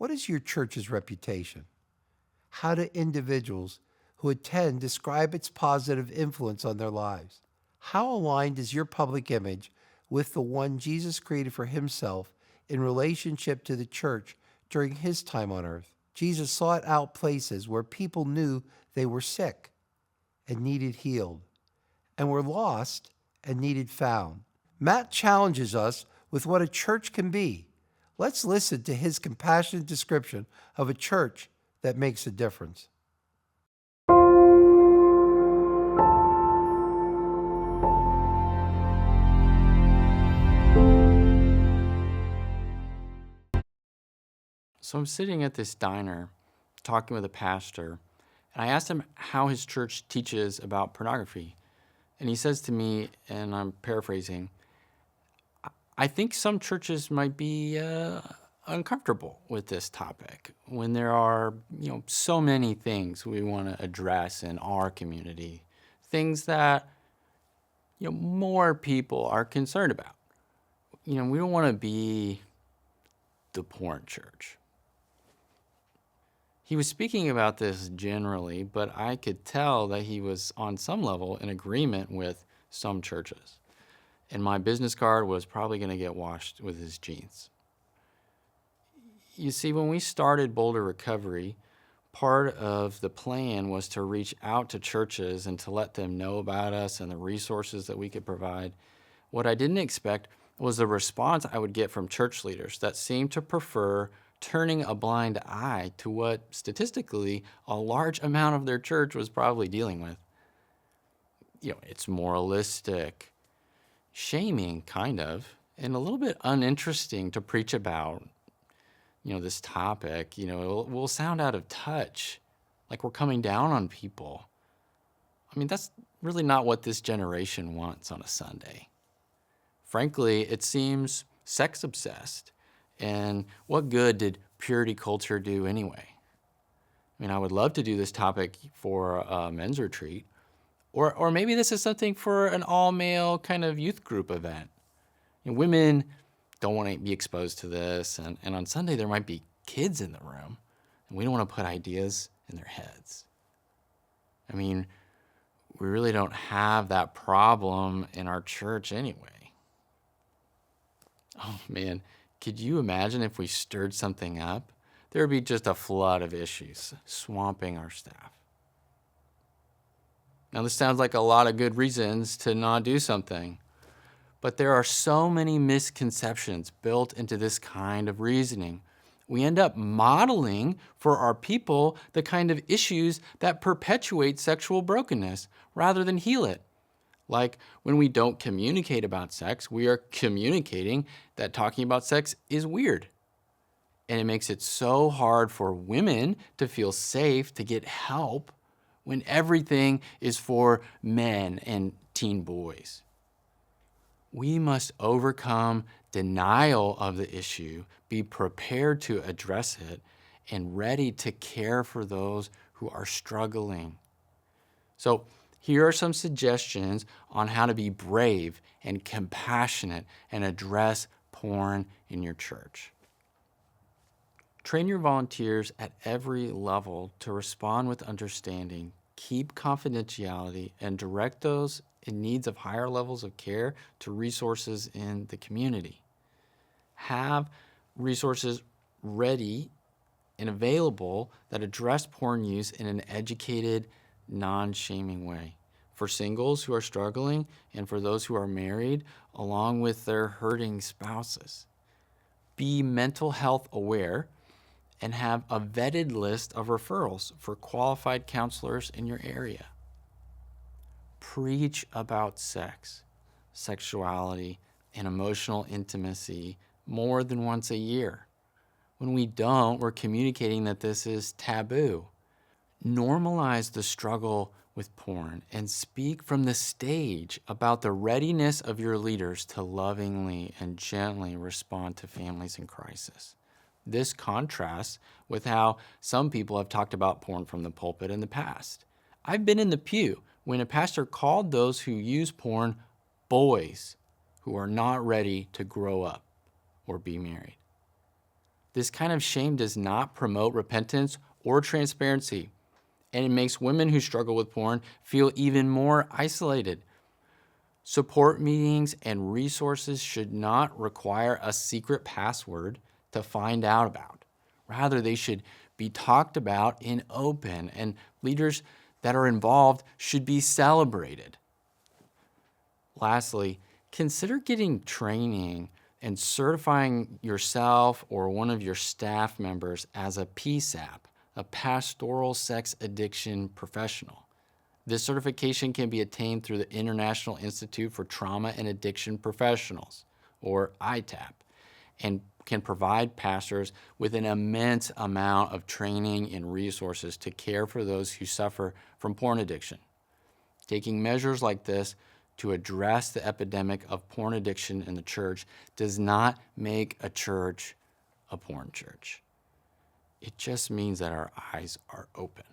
What is your church's reputation? How do individuals who attend describe its positive influence on their lives? How aligned is your public image with the one Jesus created for himself in relationship to the church during his time on earth? Jesus sought out places where people knew they were sick and needed healed, and were lost and needed found. Matt challenges us with what a church can be. Let's listen to his compassionate description of a church that makes a difference. So I'm sitting at this diner talking with a pastor, and I asked him how his church teaches about pornography. And he says to me, and I'm paraphrasing, I think some churches might be uncomfortable with this topic when there are, so many things we want to address in our community, things that, more people are concerned about. We don't want to be the porn church. He was speaking about this generally, but I could tell that he was on some level in agreement with some churches. And my business card was probably going to get washed with his jeans. You see, when we started Boulder Recovery, part of the plan was to reach out to churches and to let them know about us and the resources that we could provide. What I didn't expect was the response I would get from church leaders that seemed to prefer turning a blind eye to what statistically a large amount of their church was probably dealing with. It's moralistic, shaming kind of, and a little bit uninteresting to preach about, this topic. We'll sound out of touch, like we're coming down on people. That's really not what this generation wants on a Sunday. Frankly, it seems sex obsessed. And what good did purity culture do anyway? I would love to do this topic for a men's retreat, or maybe this is something for an all-male kind of youth group event. Women don't want to be exposed to this, and on Sunday there might be kids in the room, and we don't want to put ideas in their heads. We really don't have that problem in our church anyway. Oh man, could you imagine if we stirred something up? There would be just a flood of issues swamping our staff. Now, this sounds like a lot of good reasons to not do something, but there are so many misconceptions built into this kind of reasoning. We end up modeling for our people the kind of issues that perpetuate sexual brokenness rather than heal it. Like when we don't communicate about sex, we are communicating that talking about sex is weird. And it makes it so hard for women to feel safe to get help when everything is for men and teen boys. We must overcome denial of the issue, be prepared to address it, and ready to care for those who are struggling. So here are some suggestions on how to be brave and compassionate and address porn in your church. Train your volunteers at every level to respond with understanding, keep confidentiality, and direct those in needs of higher levels of care to resources in the community. Have resources ready and available that address porn use in an educated, non-shaming way for singles who are struggling and for those who are married, along with their hurting spouses. Be mental health aware and have a vetted list of referrals for qualified counselors in your area. Preach about sex, sexuality, and emotional intimacy more than once a year. When we don't, we're communicating that this is taboo. Normalize the struggle with porn and speak from the stage about the readiness of your leaders to lovingly and gently respond to families in crisis. This contrasts with how some people have talked about porn from the pulpit in the past. I've been in the pew when a pastor called those who use porn boys who are not ready to grow up or be married. This kind of shame does not promote repentance or transparency, and it makes women who struggle with porn feel even more isolated. Support meetings and resources should not require a secret password to find out about. Rather, they should be talked about in open, and leaders that are involved should be celebrated. Lastly, consider getting training and certifying yourself or one of your staff members as a PSAP, a pastoral sex addiction professional. This certification can be attained through the International Institute for Trauma and Addiction Professionals, or ITAP, and can provide pastors with an immense amount of training and resources to care for those who suffer from porn addiction. Taking measures like this to address the epidemic of porn addiction in the church does not make a church a porn church. It just means that our eyes are open.